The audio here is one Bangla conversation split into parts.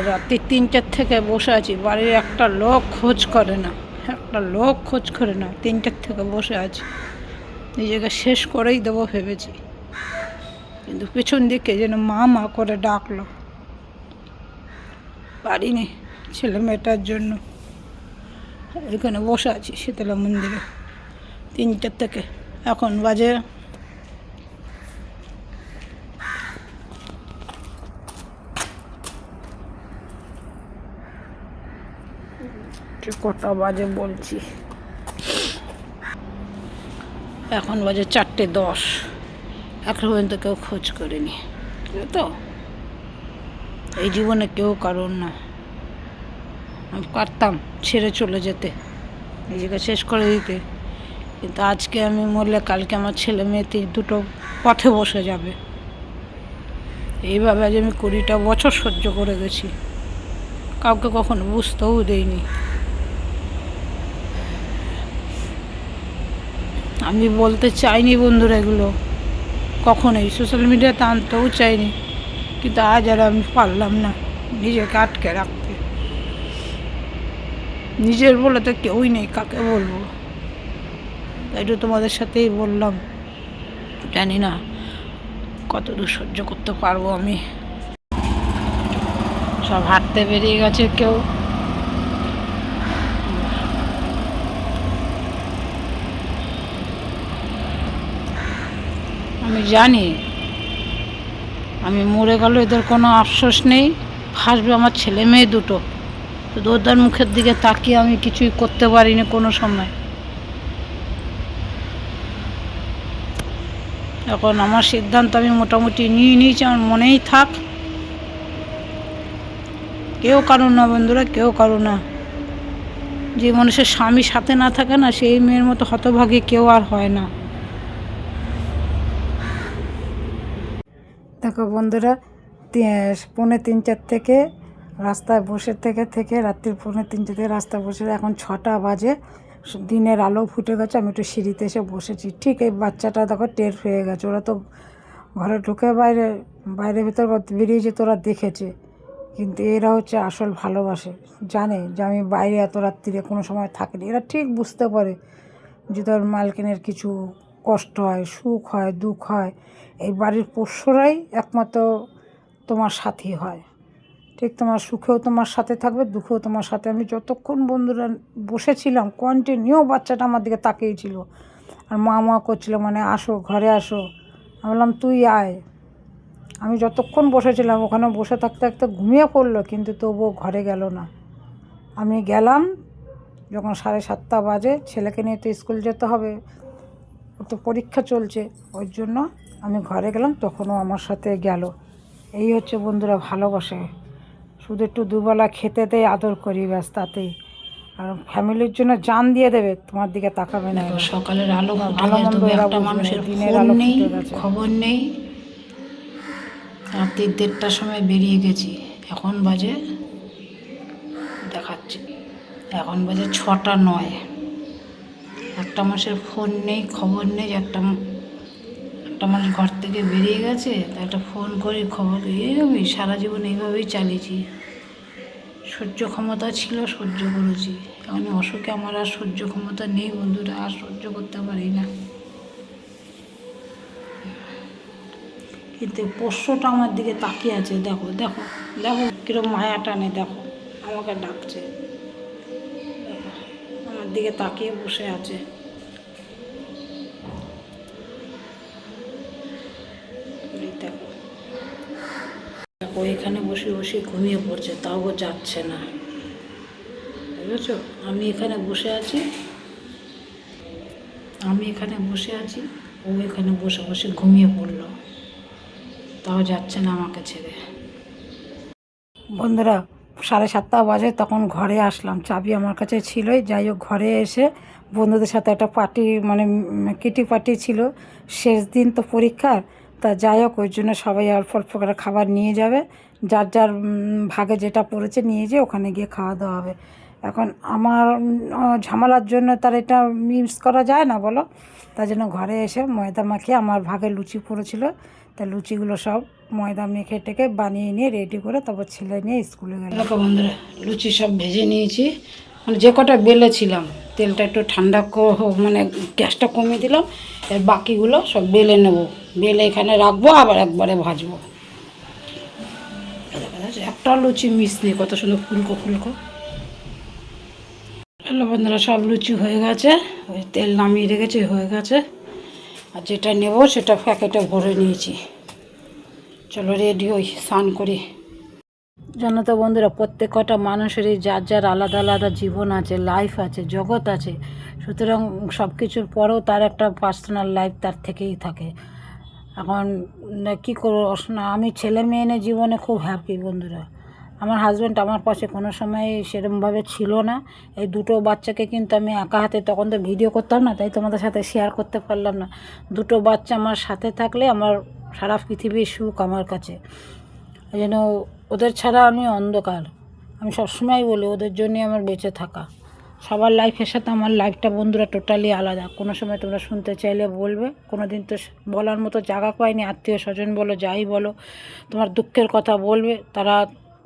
রাত্রি 3টার থেকে বসে আছি, বাড়ির একটা লোক খোঁজ করে না, একটা লোক খোঁজ করে না। 3টার থেকে বসে আছি, নিজেকে শেষ করেই দেবো ভেবেছি, কিন্তু পেছন দিকে যেন মা মা করে ডাকলো, পারিনি ছেলে মেয়েটার জন্য। এখানে বসে আছি শীতলা মন্দিরে 3টার থেকে, এখন বাজে কটা বাজে বলছি, এখন বাজে 4:10। এখন পর্যন্ত কেউ খোঁজ করেনি তো। এই জীবনে কেউ কারণ না। আমি পারতাম ছেড়ে চলে যেতে, নিজেকে শেষ করে দিতে, কিন্তু আজকে আমি মরলে কালকে আমার ছেলে মেয়ে দুটো পথে বসে যাবে। এইভাবে আজ আমি 20টা বছর সহ্য করে গেছি, কাউকে কখনো বুঝতেও দেইনি। আমি বলতে চাইনি বন্ধুরা, এগুলো কখনোই সোশ্যাল মিডিয়াতে আনতেও চাইনি, কিন্তু আজ আর আমি পারলাম না নিজেকে আটকে রাখতে। নিজের বলে তো কেউই নেই, কাকে বলবো? তাই তো তোমাদের সাথেই বললাম, জানি না কতদূর সহ্য করতে পারবো আমি। সব হাঁটতে বেরিয়ে গেছে কেউ, আমি জানি আমি মরে গেল এদের কোনো আফসোস নেই, হাসবে আমার ছেলে মেয়ে দুটো। তো ওদের মুখের দিকে তাকিয়ে আমি কিছুই করতে পারিনি কোনো সময়। এখন আমার সিদ্ধান্ত আমি মোটামুটি নিয়ে নিয়েছি, আমার মনেই থাক। কেউ কারো না বন্ধুরা, কেউ কারো না। যে মানুষের স্বামী সাথে না থাকে না, সেই মেয়ের মতো হতভাগী কেউ আর হয় না। দেখো বন্ধুরা, 3:45 থেকে রাস্তায় বসে থেকে রাত্রির 3:45 থেকে রাস্তায় বসে, এখন 6টা বাজে, দিনের আলো ফুটে গেছে। আমি একটু সিঁড়িতে এসে বসেছি, ঠিক এই বাচ্চাটা দেখো টের হয়ে গেছে। ওরা তো ঘরে ঢুকে বাইরে ভেতর বেরিয়েছে, তোরা দেখেছে, কিন্তু এরা হচ্ছে আসল ভালোবাসে, জানে যে আমি বাইরে এত রাত্রিরে কোনো সময় থাকিনি। এরা ঠিক বুঝতে পারে যে তোর মালকিনের কিছু কষ্ট হয়, সুখ হয়, দুঃখ হয়, এই বাড়ির পোষ্যরাই একমাত্র তোমার সাথী হয়। ঠিক তোমার সুখেও তোমার সাথে থাকবে, দুঃখেও তোমার সাথে। আমি যতক্ষণ বন্ধুরা বসেছিলাম, কন্টিনিউ বাচ্চাটা আমার দিকে তাকিয়েছিল আর মা মা করছিল, মানে আসো ঘরে আসো। আমি বললাম তুই আয়। আমি যতক্ষণ বসেছিলাম ওখানে বসে থাকতে থাকতে ঘুমিয়ে পড়লো, কিন্তু তবুও ঘরে গেল না। আমি গেলাম যখন 7:30 বাজে, ছেলেকে নিয়ে তো স্কুল যেতে হবে, ওর তো পরীক্ষা চলছে, ওই জন্য আমি ঘরে গেলাম, তখনও আমার সাথে গেল। এই হচ্ছে বন্ধুরা ভালোবাসে, শুধু একটু দুবেলা খেতে দেয়, আদর করি, ব্যাস, তাতেই। আর ফ্যামিলির জন্য জান দিয়ে দেবে, তোমার দিকে তাকাবে না। সকালের আলো ভালো মন্দ এরা বুঝবে, দিনের আলো ফুটে গেছে, খবর নেই। রাত্রি 1:30টার সময় বেরিয়ে গেছি, এখন বাজে দেখাচ্ছি, এখন বাজে 6:09। একটা মাসের ফোন নেই, খবর নেই যে একটা মানুষ ঘর থেকে বেরিয়ে গেছে, তা একটা ফোন করি, খবর। এইভাবেই সারা জীবন এইভাবেই চালিয়েছি। সহ্য ক্ষমতা ছিল, সহ্য করেছি। এখন অসুখে আমার আর সহ্য ক্ষমতা নেই বন্ধুরা, আর সহ্য করতে পারি না। কিন্তু পোষ্যটা আমার দিকে তাকিয়ে আছে, দেখো দেখো দেখো কীরকম মায়া টানে, দেখো আমাকে ডাকছে, দেখো আমার দিকে তাকিয়ে বসে আছে। দেখো দেখো এখানে বসে বসে ঘুমিয়ে পড়ছে, তাও ও যাচ্ছে না, বুঝেছো? আমি এখানে বসে আছি, ও এখানে বসে বসে ঘুমিয়ে পড়লো, তাও যাচ্ছে না আমাকে ছেড়ে। বন্ধুরা 7:30 বাজে, তখন ঘরে আসলাম, চাবি আমার কাছে ছিলই। যাই হোক, ঘরে এসে বন্ধুদের সাথে একটা পার্টি, মানে কিটি পার্টি ছিল, শেষ দিন তো পরীক্ষার। তা যাই হোক, ওই জন্য সবাই অল্প অল্প করে খাবার নিয়ে যাবে, যার যার ভাগে যেটা পড়েছে নিয়ে যেয়ে ওখানে গিয়ে খাওয়া দাওয়া হবে। এখন আমার ঝামেলার জন্য তার এটা মিস করা যায় না বলো, তার জন্য ঘরে এসে ময়দা মাখিয়ে, আমার ভাগে লুচি পড়েছিল, তা লুচিগুলো সব ময়দা মেখে টেকে বানিয়ে নিয়ে রেডি করে তারপর ছেলে নিয়ে স্কুলে গেল। বন্ধুরা লুচি সব ভেজে নিয়েছি, মানে যে কটা বেলেছিলাম তেলটা একটু ঠান্ডা মানে গ্যাসটা কমিয়ে দিলাম, এর বাকিগুলো সব বেলে নেব, বেলে এখানে রাখবো, আবার একবারে ভাজবো। একটা লুচি মিস নেই, কত সুন্দর ফুলকো ফুলকো। হ্যালো বন্ধুরা, সব লুচি হয়ে গেছে, ওই তেল নামিয়ে রেখেছি, হয়ে গেছে। আর যেটা নেব সেটা প্যাকেটে ভরে নিয়েছি। চলো রেডি হই, স্নান করি। জানো তো বন্ধুরা, প্রত্যেক কটা মানুষেরই যার যার আলাদা আলাদা জীবন আছে, লাইফ আছে, জগৎ আছে। সুতরাং সব কিছুর পরেও তার একটা পার্সোনাল লাইফ তার থেকেই থাকে। এখন কী করবো না, আমি ছেলে মেয়ে নিয়ে জীবনে খুব হ্যাপি বন্ধুরা। আমার হাজব্যান্ড আমার পাশে কোনো সময় সেরকমভাবে ছিল না। এই দুটো বাচ্চাকে কিন্তু আমি একা হাতে, তখন তো ভিডিও করতাম না, তাই তোমাদের সাথে শেয়ার করতে পারলাম না। দুটো বাচ্চা আমার সাথে থাকলে আমার সারা পৃথিবীর সুখ আমার কাছে। এই জন্য ওদের ছাড়া আমি অন্ধকার। আমি সবসময় বলি ওদের জন্যই আমার বেঁচে থাকা। সবার লাইফের সাথে আমার লাইফটা বন্ধুরা টোটালি আলাদা। কোনো সময় তোমরা শুনতে চাইলে বলবে, কোনো দিন তো বলার মতো জায়গা পাইনি। আত্মীয় স্বজন বলো, যাই বলো, তোমার দুঃখের কথা বলবে, তারা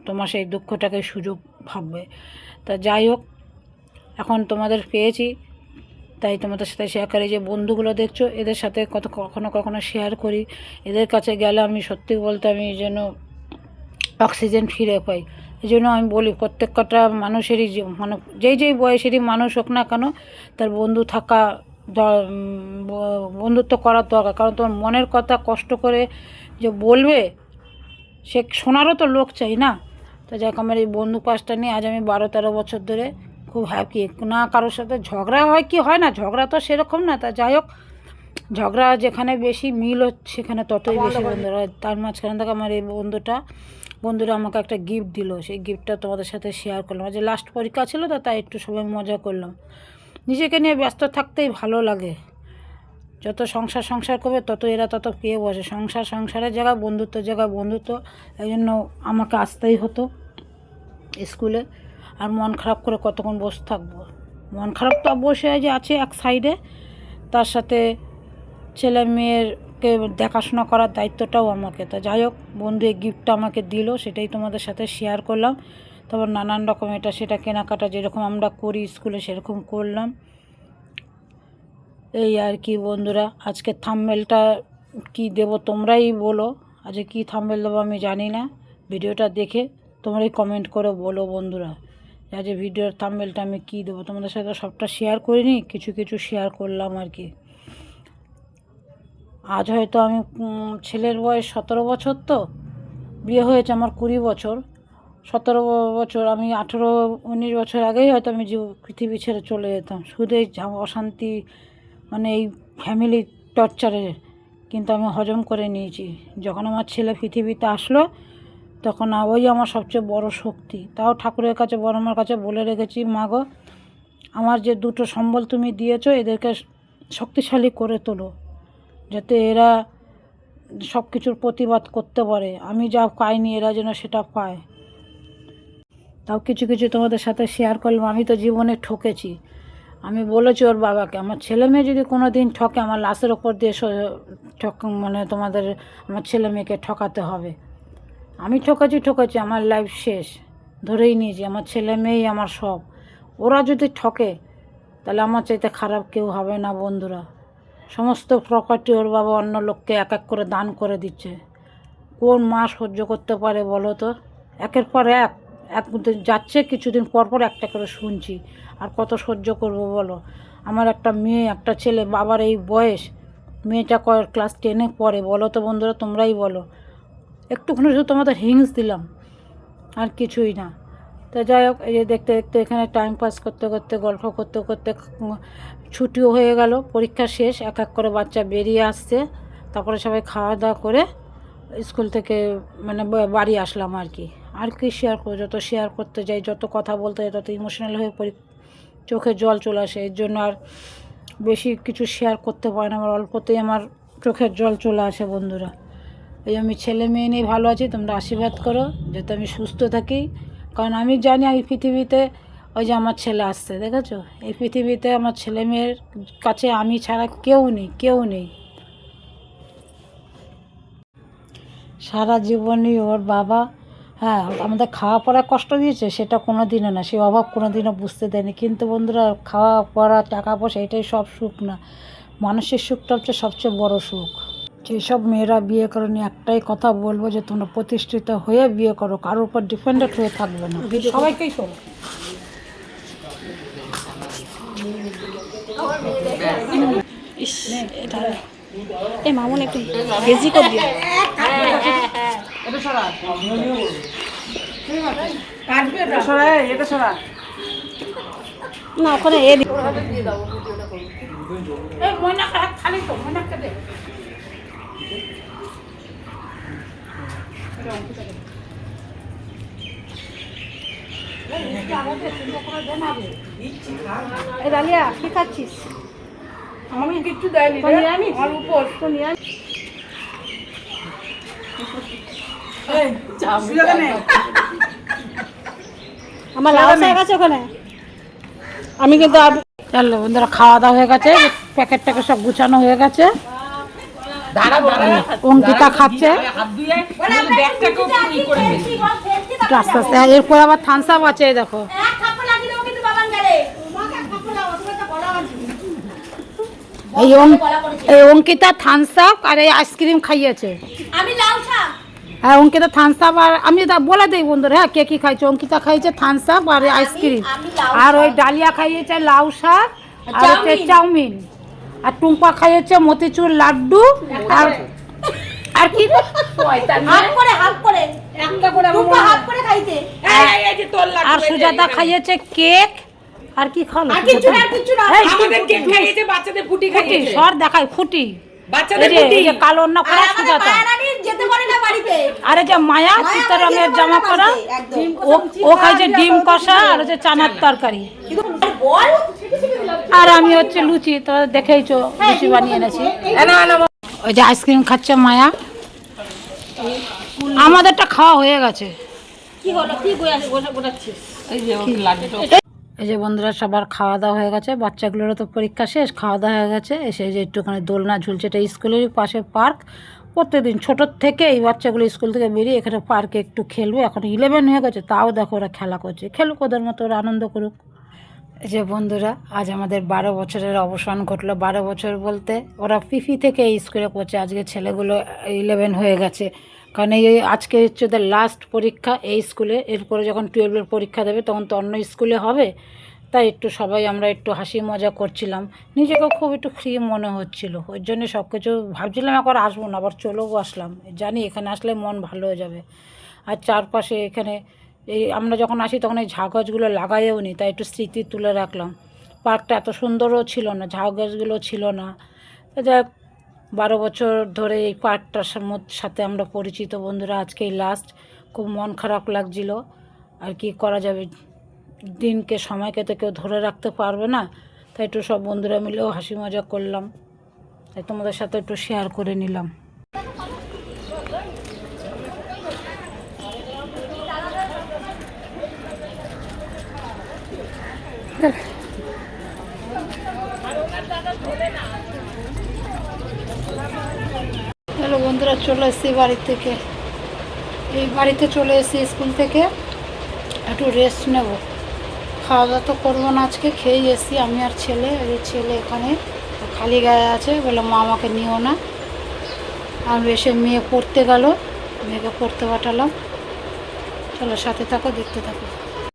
তোমার সেই দুঃখটাকে সুযোগ ভাববে। তা যাই হোক, এখন তোমাদের পেয়েছি তাই তোমাদের সাথে শেয়ার করি। যে বন্ধুগুলো দেখছো, এদের সাথে কখনো কখনো শেয়ার করি। এদের কাছে গেলে আমি সত্যি বলতে আমি যেন অক্সিজেন ফিরে পাই। এই জন্য আমি বলি প্রত্যেক কটা মানুষেরই মানে যেই বয়সেরই মানুষ হোক না কেন, তার বন্ধু থাকা, বন্ধুত্ব করার দরকার। কারণ তোমার মনের কথা কষ্ট করে যে বলবে, সে শোনারও তো লোক চাই না। তো যাক, আমার এই বন্ধু পাশটা নিয়ে আজ আমি 12-13 বছর ধরে খুব হ্যাপি। না কারোর সাথে ঝগড়া হয় কি হয় না, ঝগড়া তো সেরকম না। তা যাই হোক, ঝগড়া যেখানে বেশি, মিল হচ্ছে সেখানে ততই বেশি বন্ধুরা। তার মাঝখানে থেকে আমার এই বন্ধুরা আমাকে একটা গিফট দিল, সেই গিফটটা তোমাদের সাথে শেয়ার করলাম। আজ লাস্ট পরীক্ষা ছিল তো, তাই একটু সবাই মজা করলাম। নিজেকে নিয়ে ব্যস্ত থাকতেই ভালো লাগে। যত সংসার করবে তত এরা তত পেয়ে বসে। সংসারের জায়গায় বন্ধুত্বের জায়গায় বন্ধুত্ব। এই জন্য আমাকে আসতেই হতো স্কুলে। আর মন খারাপ করে কতক্ষণ বসে থাকবো? মন খারাপ তো বসে আছে এক সাইডে, তার সাথে ছেলে মেয়েরকে দেখাশোনা করার দায়িত্বটাও আমাকে। তা যাই হোক, বন্ধু এই গিফটটা আমাকে দিল, সেটাই তোমাদের সাথে শেয়ার করলাম। তারপর নানান রকম এটা সেটা কেনাকাটা যেরকম আমরা করি স্কুলে সেরকম করলাম। এই আর কি বন্ধুরা। আজকে থাম্বনেলটা কি দেব তোমরাই বলো। আজকে কি থাম্বনেল দেবো আমি জানি না। ভিডিওটা দেখে তোমরাই কমেন্ট করে বলো বন্ধুরা, আজ ভিডিওর থাম্বনেলটা আমি কি দেবো। তোমাদের সাথে সবটা শেয়ার করিনি, কিছু কিছু শেয়ার করলাম আর কি। আজ হয়তো আমি ছেলের বয়স 17 বছর, তো বিয়ে হয়েছে আমার 20 বছর। 17 বছর, আমি 18-19 বছর আগেই হয়তো আমি পৃথিবী ছেড়ে চলে যেতাম। শুধু এই অশান্তি, মানে এই ফ্যামিলি টর্চারে কিন্তু আমি হজম করে নিয়েছি। যখন আমার ছেলে পৃথিবীতে আসলো, তখন ওই আমার সবচেয়ে বড় শক্তি। তাও ঠাকুরের কাছে, বড় মার কাছে বলে রেখেছি, মা গো, আমার যে দুটো সম্বল তুমি দিয়েছো, এদেরকে শক্তিশালী করে তোলো, যাতে এরা সব কিছুর প্রতিবাদ করতে পারে। আমি যা পাইনি এরা যেন সেটা পায়। তাও কিছু কিছু তোমাদের সাথে শেয়ার করলাম। আমি তো জীবনে ঠকেছি। আমি বলেছি ওর বাবাকে, আমার ছেলে মেয়ে যদি কোনো দিন ঠকে, আমার লাশের ওপর দিয়ে মানে তোমাদের আমার ছেলে মেয়েকে ঠকাতে হবে। আমি ঠকেছি, আমার লাইফ শেষ, ধরেই নিয়েছি। আমার ছেলে মেয়েই আমার সব। ওরা যদি ঠকে, তাহলে আমার চাইতে খারাপ কেউ হবে না বন্ধুরা। সমস্ত প্রপার্টি ওর বাবা অন্য লোককে এক এক করে দান করে দিচ্ছে। কোন মা সহ্য করতে পারে বলো তো? একের পর এক যাচ্ছে, কিছুদিন পর পর একটা করে শুনছি। আর কত সহ্য করব বলো? আমার একটা মেয়ে, একটা ছেলে, বাবার এই বয়স, মেয়েটা ক্লাস 10-এ পড়ে। বলো তো বন্ধুরা, তোমরাই বলো। একটুখানি শুধু তোমাদের হিংস দিলাম, আর কিছুই না। তো যাই হোক, এই যে দেখতে দেখতে এখানে টাইম পাস করতে করতে, গল্প করতে করতে ছুটিও হয়ে গেল, পরীক্ষা শেষ। এক এক করে বাচ্চা বেরিয়ে আসছে, তারপরে সবাই খাওয়া দাওয়া করে স্কুল থেকে মানে বাড়ি আসলাম আর কি। আর কি শেয়ার করবো? যত শেয়ার করতে যাই, যত কথা বলতে যাই, তত ইমোশনাল হয়ে পড়ি, চোখে জল চলে আসে। এর জন্য আর বেশি কিছু শেয়ার করতে পারি না। আমার অল্পতেই আমার চোখের জল চলে আসে বন্ধুরা। এই আমি ছেলে মেয়ে নিয়ে ভালো আছি, তোমরা আশীর্বাদ করো যাতে আমি সুস্থ থাকি। কারণ আমি জানি এই পৃথিবীতে ওই যে আমার ছেলে আসছে, দেখেছো? এই পৃথিবীতে আমার ছেলে মেয়ের কাছে আমি ছাড়া কেউ নেই। সারা জীবনই ওর বাবা, হ্যাঁ, আমাদের খাওয়া পড়ায় কষ্ট দিয়েছে, সেটা কোনো দিনও না, সে অভাব কোনো দিনও বুঝতে দেয়নি। কিন্তু বন্ধুরা, খাওয়া পড়া টাকা পয়সা এটাই সব সুখ না, মানুষের সুখটা হচ্ছে সবচেয়ে বড় সুখ। যেসব মেয়েরা বিয়ে করেনি, একটাই কথা বলবো যে তোমরা প্রতিষ্ঠিত হয়ে বিয়ে করো, কারোর উপর ডিপেন্ডেন্ট হয়ে থাকবে না। সবাইকেই শোনো। এই মামুন একটু ভেজি করে দিও। না ওখানে এ ডালিয়া কি খাচ্ছিস? আমাকে কিচ্ছু দেয়নি, আমার উপর আমার লাউ শাক আছে ওখানে। আমি কিন্তু চলো বন্ধুরা, খাওয়া দাওয়া হয়ে গেছে, প্যাকেটটাকে সব গুছানো হয়ে গেছে। অঙ্কিতা খাচ্ছে আস্তে আস্তে। এরপর আবার থামস আপ আছে, দেখো। এই অঙ্কিতা থামস আপ আর এই আইসক্রিম খাইয়েছে। হ্যাঁ, অঙ্কিতা থামস আপ, আর আমি বলে দিই বন্ধুরা, হ্যাঁ, কে কি খাইছে। অঙ্কিতা খাইছে থামস আপ আর আইসক্রিম, আর ওই ডালিয়া খাইয়েছে লাউ শাক আর হচ্ছে চাউমিন, আর টুম্পা খাইয়েছে মতিচুর লাড্ডু, আর আর কি আর সুজাতা খাইয়েছে কেক। আর কি খালো? সর দেখাই ফুটি, কালো না করা সুজাতা, আরে যে মায়া চিত্তা রঙের জামা পরা, ও খাইছে ডিম কষা আর হচ্ছে চানার তরকারি, আর আমি হচ্ছে লুচি। তো দেখেইছো লুচি বানিয়ে এনেছি। ওই যে আইসক্রিম খাচ্ছে মায়া। আমাদেরটা খাওয়া হয়ে গেছে। এই যে বন্ধুরা, সবার খাওয়া দাওয়া হয়ে গেছে, বাচ্চাগুলোরও তো পরীক্ষা শেষ, খাওয়া দাওয়া হয়ে গেছে। এসে যে একটুখানি দোলনা ঝুলছে, এটা স্কুলেরই পাশে পার্ক। প্রত্যেকদিন ছোটোর থেকে এই বাচ্চাগুলো স্কুল থেকে বেরিয়ে এখানে পার্কে একটু খেলবে। এখন 11 হয়ে গেছে, তাও দেখো ওরা খেলা করছে। খেলুক, ওদের মতো ওরা আনন্দ করুক। এই যে বন্ধুরা, আজ আমাদের 12 বছরের অবসান ঘটলো। 12 বছর বলতে ওরা পিপি থেকে এই স্কুলে পড়ছে, আজকে ছেলেগুলো 11 হয়ে গেছে। কারণ এই আজকে হচ্ছে ওদের লাস্ট পরীক্ষা এই স্কুলে। এরপরে যখন 12-এর পরীক্ষা দেবে তখন তো অন্য স্কুলে হবে। তাই একটু সবাই আমরা একটু হাসি মজা করছিলাম, নিজেকে খুব একটু ফ্রি মনে হচ্ছিল। ওই জন্য সব কিছু ভাবছিলাম একবার আসবো না, আবার চলেও আসলাম। জানি এখানে আসলে মন ভালো হয়ে যাবে। আর চারপাশে এখানে এই আমরা যখন আসি তখন এই ঝাউ গাছগুলো লাগাইও নি, তাই একটু স্মৃতি তুলে রাখলাম। পার্কটা এত সুন্দরও ছিল না, ঝাউ গাছগুলো ছিল না। যাই 12 বছর ধরে এই পার্কটার সাথে আমরা পরিচিত বন্ধুরা। আজকেই লাস্ট, খুব মন খারাপ লাগছিল। আর কি করা যাবে, দিনকে সময়কে তো কেউ ধরে রাখতে পারবে না। তাই একটু সব বন্ধুরা মিলেও হাসি মজা করলাম, তাই তোমাদের সাথে একটু শেয়ার করে নিলাম। হ্যালো বন্ধুরা, চলে এসেছি বাড়ি থেকে। এই বাড়িতে চলে এসেছি স্কুল থেকে, একটু রেস্ট নেব। খাওয়া দাওয়া তো করবো না আজকে, খেয়েই এসেছি আমি আর ছেলে। এই ছেলে এখানে খালি গায়ে আছে, বলে মা আমাকে নিও না। আর এসে মেয়ে পড়তে গেল, মেয়েকে পড়তে পাঠালাম। চলো সাথে থাকো, দেখতে থাকো।